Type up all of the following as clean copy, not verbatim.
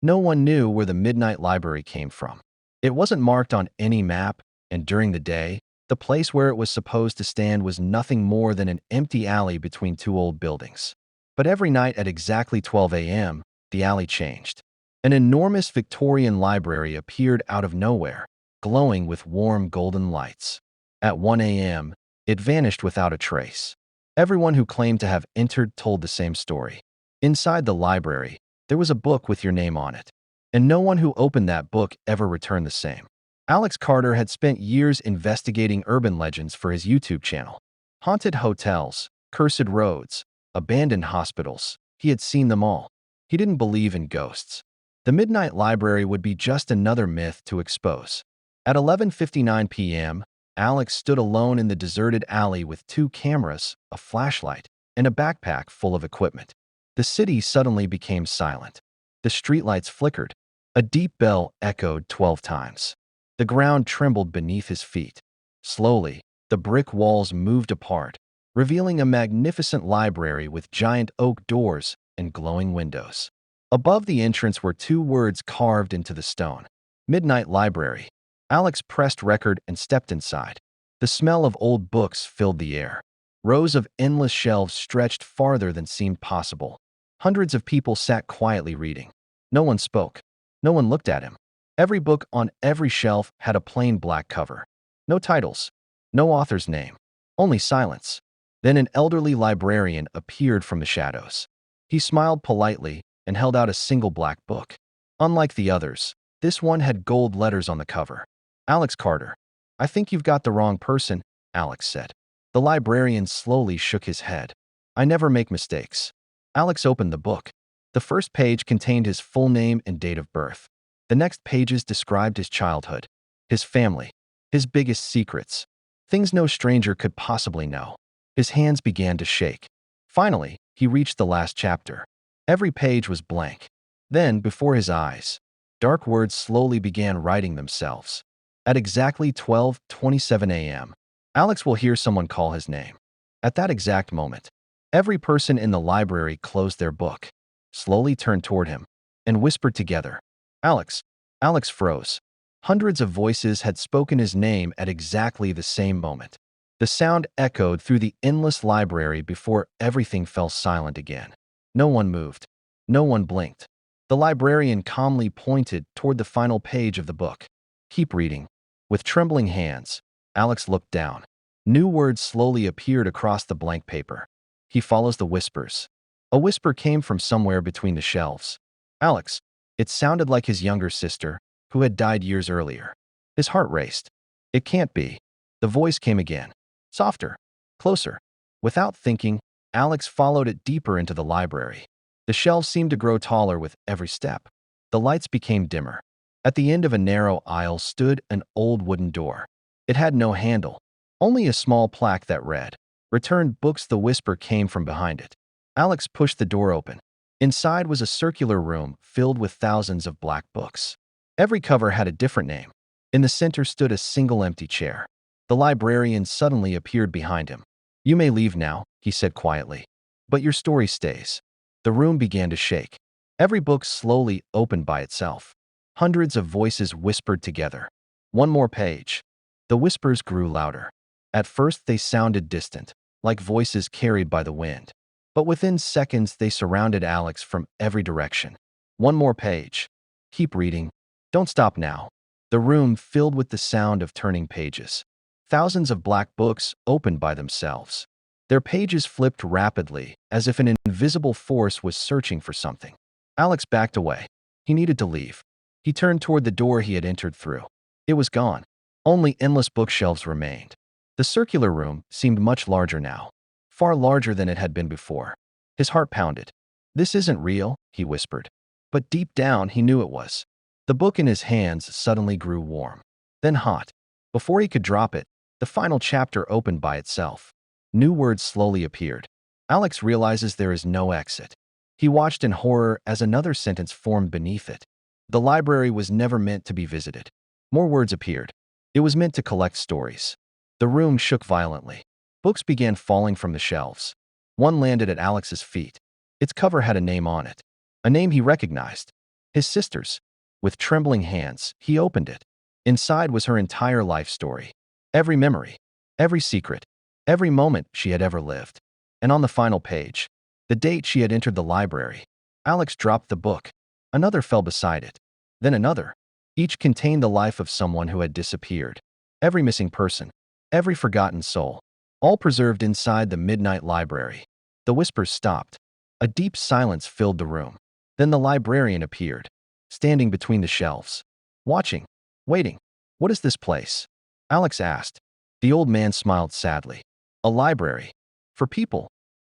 No one knew where the Midnight Library came from. It wasn't marked on any map, and during the day, the place where it was supposed to stand was nothing more than an empty alley between two old buildings. But every night at exactly 12 a.m., the alley changed. An enormous Victorian library appeared out of nowhere, glowing with warm golden lights. At 1 a.m., it vanished without a trace. Everyone who claimed to have entered told the same story. Inside the library, there was a book with your name on it, and no one who opened that book ever returned the same. Alex Carter had spent years investigating urban legends for his YouTube channel. Haunted hotels, cursed roads, abandoned hospitals. He had seen them all. He didn't believe in ghosts. The Midnight Library would be just another myth to expose. At 11:59 p.m., Alex stood alone in the deserted alley with two cameras, a flashlight, and a backpack full of equipment. The city suddenly became silent. The streetlights flickered. A deep bell echoed 12 times. The ground trembled beneath his feet. Slowly, the brick walls moved apart, revealing a magnificent library with giant oak doors and glowing windows. Above the entrance were two words carved into the stone: Midnight Library. Alex pressed record and stepped inside. The smell of old books filled the air. Rows of endless shelves stretched farther than seemed possible. Hundreds of people sat quietly reading. No one spoke. No one looked at him. Every book on every shelf had a plain black cover. No titles. No author's name. Only silence. Then an elderly librarian appeared from the shadows. He smiled politely and held out a single black book. Unlike the others, this one had gold letters on the cover. Alex Carter. "I think you've got the wrong person," Alex said. The librarian slowly shook his head. "I never make mistakes." Alex opened the book. The first page contained his full name and date of birth. The next pages described his childhood, his family, his biggest secrets, things no stranger could possibly know. His hands began to shake. Finally, he reached the last chapter. Every page was blank. Then, before his eyes, dark words slowly began writing themselves. At exactly 12:27 a.m., Alex will hear someone call his name. At that exact moment, every person in the library closed their book, slowly turned toward him, and whispered together, "Alex." Alex froze. Hundreds of voices had spoken his name at exactly the same moment. The sound echoed through the endless library before everything fell silent again. No one moved. No one blinked. The librarian calmly pointed toward the final page of the book. "Keep reading." With trembling hands, Alex looked down. New words slowly appeared across the blank paper. He follows the whispers. A whisper came from somewhere between the shelves. "Alex." It sounded like his younger sister, who had died years earlier. His heart raced. "It can't be." The voice came again. Softer. Closer. Without thinking, Alex followed it deeper into the library. The shelves seemed to grow taller with every step. The lights became dimmer. At the end of a narrow aisle stood an old wooden door. It had no handle, only a small plaque that read, "Returned books." The whisper came from behind it. Alex pushed the door open. Inside was a circular room filled with thousands of black books. Every cover had a different name. In the center stood a single empty chair. The librarian suddenly appeared behind him. "You may leave now," he said quietly. "But your story stays." The room began to shake. Every book slowly opened by itself. Hundreds of voices whispered together. "One more page." The whispers grew louder. At first they sounded distant, like voices carried by the wind. But within seconds they surrounded Alex from every direction. "One more page." "Keep reading." "Don't stop now." The room filled with the sound of turning pages. Thousands of black books opened by themselves. Their pages flipped rapidly, as if an invisible force was searching for something. Alex backed away. He needed to leave. He turned toward the door he had entered through. It was gone. Only endless bookshelves remained. The circular room seemed much larger now, far larger than it had been before. His heart pounded. "This isn't real," he whispered. But deep down, he knew it was. The book in his hands suddenly grew warm, then hot. Before he could drop it, the final chapter opened by itself. New words slowly appeared. Alex realizes there is no exit. He watched in horror as another sentence formed beneath it. The library was never meant to be visited. More words appeared. It was meant to collect stories. The room shook violently. Books began falling from the shelves. One landed at Alex's feet. Its cover had a name on it. A name he recognized. His sister's. With trembling hands, he opened it. Inside was her entire life story. Every memory, every secret, every moment she had ever lived. And on the final page, the date she had entered the library. Alex dropped the book. Another fell beside it. Then another. Each contained the life of someone who had disappeared. Every missing person, every forgotten soul, all preserved inside the midnight library. The whispers stopped. A deep silence filled the room. Then the librarian appeared, standing between the shelves, watching, waiting. "What is this place?" Alex asked. The old man smiled sadly. "A library. For people."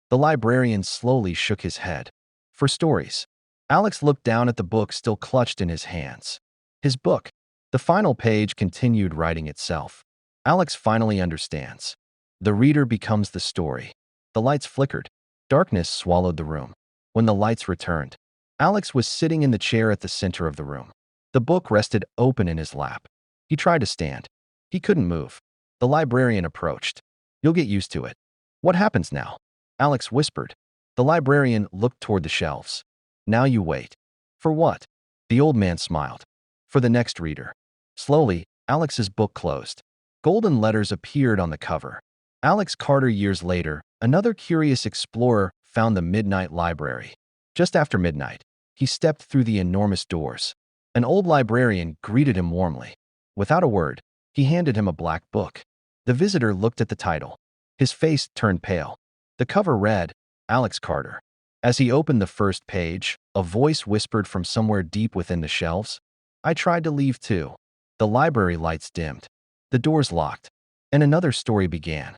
The librarian slowly shook his head. "For stories." Alex looked down at the book still clutched in his hands. His book. The final page continued writing itself. Alex finally understands. The reader becomes the story. The lights flickered. Darkness swallowed the room. When the lights returned, Alex was sitting in the chair at the center of the room. The book rested open in his lap. He tried to stand. He couldn't move. The librarian approached. "You'll get used to it." "What happens now?" Alex whispered. The librarian looked toward the shelves. "Now you wait." "For what?" The old man smiled. "For the next reader." Slowly, Alex's book closed. Golden letters appeared on the cover. Alex Carter. Years later, another curious explorer found the midnight library. Just after midnight, he stepped through the enormous doors. An old librarian greeted him warmly. Without a word, he handed him a black book. The visitor looked at the title. His face turned pale. The cover read, Alex Carter. As he opened the first page, a voice whispered from somewhere deep within the shelves, "I tried to leave too." The library lights dimmed. The doors locked. And another story began.